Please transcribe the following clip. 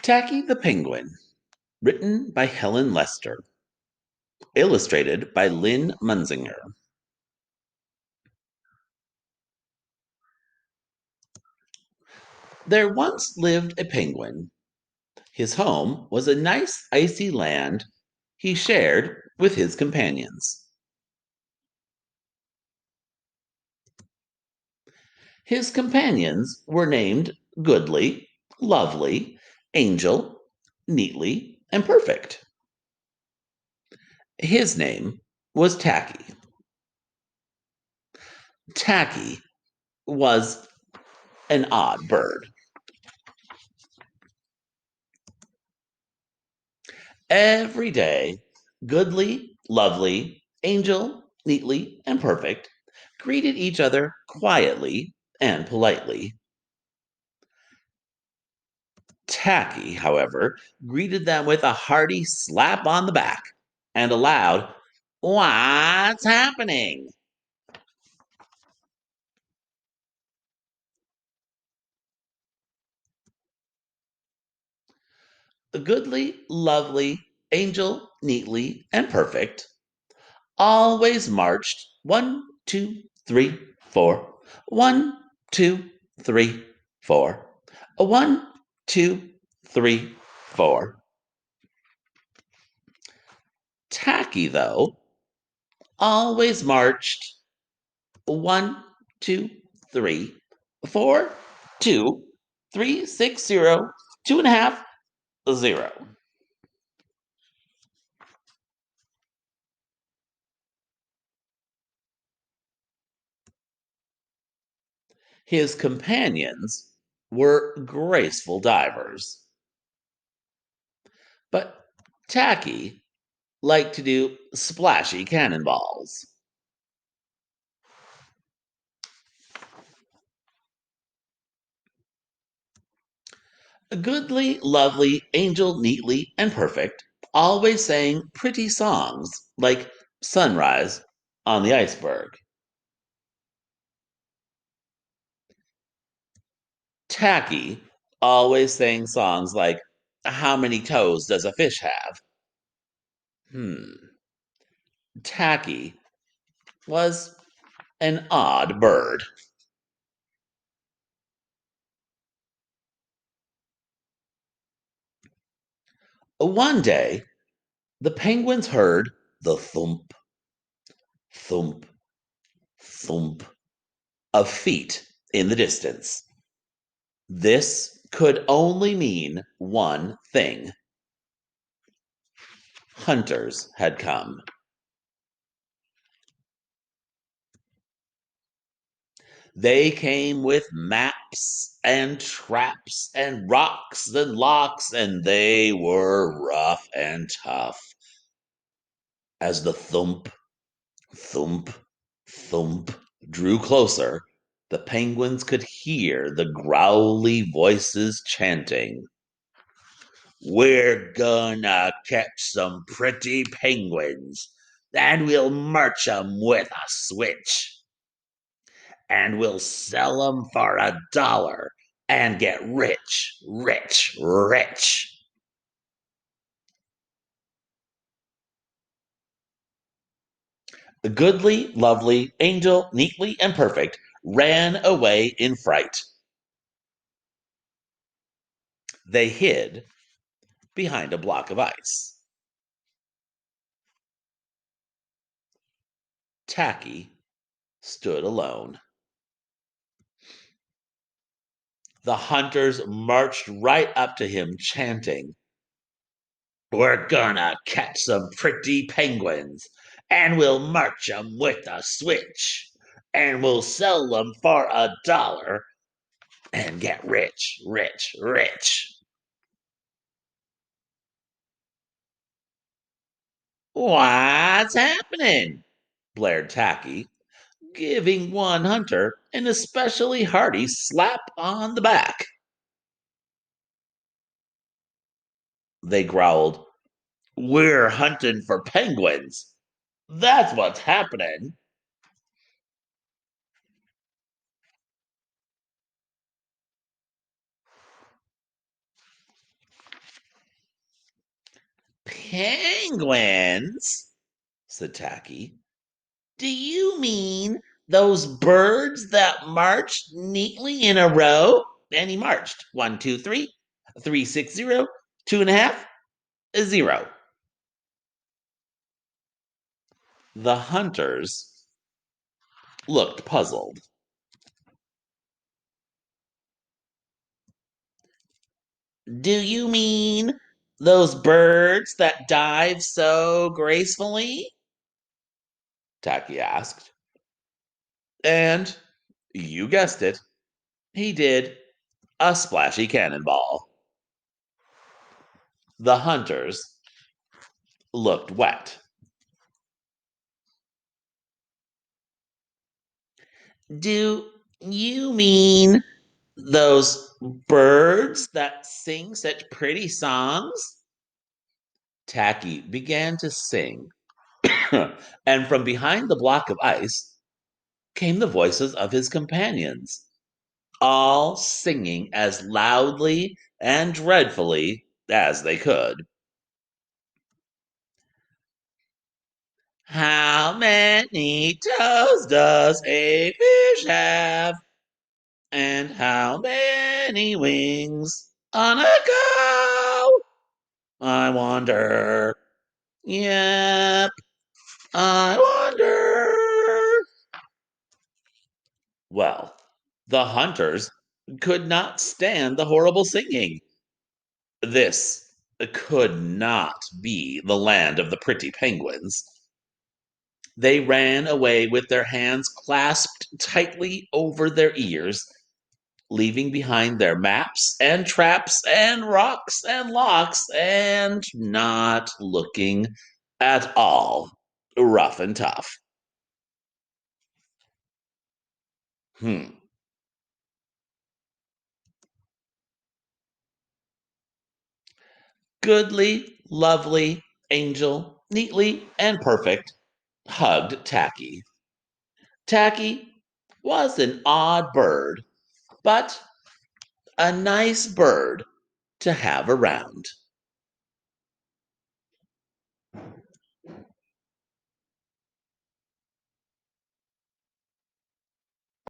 Tacky the Penguin, written by Helen Lester, illustrated by Lynn Munzinger. There once lived a penguin. His home was a nice icy land he shared with his companions. His companions were named Goodly, Lovely, Angel, Neatly, and Perfect. His name was Tacky. Tacky was an odd bird. Every day, Goodly, Lovely, Angel, Neatly, and Perfect greeted each other quietly and politely. Tacky, however, greeted them with a hearty slap on the back and a loud, "What's happening?" Goodly, Lovely, Angel, Neatly, and Perfect always marched 1, 2, 3, 4. 1, 2, 3, 4. 1, 2, 3, 4. Tacky, though, always marched 1, 2, 3, 4, 2, 3, 6, 0, 2.5, 0. His companions were graceful divers, but Tacky liked to do splashy cannonballs. Goodly, Lovely, Angel, Neatly, and Perfect always sang pretty songs like Sunrise on the Iceberg. Tacky always sang songs like How Many Toes Does a Fish Have? Hmm. Tacky was an odd bird. One day, the penguins heard the thump, thump, thump of feet in the distance. This could only mean one thing: hunters had come. They came with maps and traps and rocks and locks, and they were rough and tough. As the thump, thump, thump drew closer, the penguins could hear the growly voices chanting, "We're gonna catch some pretty penguins, and we'll march 'em with a switch. And we'll sell 'em for $1 and get rich, rich, rich." The Goodly, Lovely, Angel, Neatly, and Perfect ran away in fright. They hid behind a block of ice. Tacky stood alone. The hunters marched right up to him, chanting, "We're gonna catch some pretty penguins, and we'll march 'em with a switch, and we'll sell 'em for $1 and get rich, rich, rich." "What's happening?" blared Tacky, giving one hunter an especially hearty slap on the back. They growled, "We're hunting for penguins. That's what's happening." penguins, said Tacky. Do you mean those birds that marched neatly in a row? And he marched 1, 2, 3, 3, 6, 0, 2.5, 0. The hunters looked puzzled. Do you mean those birds that dive so gracefully? Tacky asked. And you guessed it, he did a splashy cannonball. The hunters looked wet. Do you mean those birds that sing such pretty songs? Tacky began to sing, and from behind the block of ice came the voices of his companions, all singing as loudly and dreadfully as they could. How many toes does a fish have? And how many wings on a cow? I wonder. Yep, I wonder. Well, the hunters could not stand the horrible singing. This could not be the land of the pretty penguins. They ran away with their hands clasped tightly over their ears, leaving behind their maps and traps and rocks and locks and not looking at all rough and tough. Hmm. Goodly, lovely, angel, neatly and perfect, hugged Tacky. Tacky was an odd bird, but a nice bird to have around.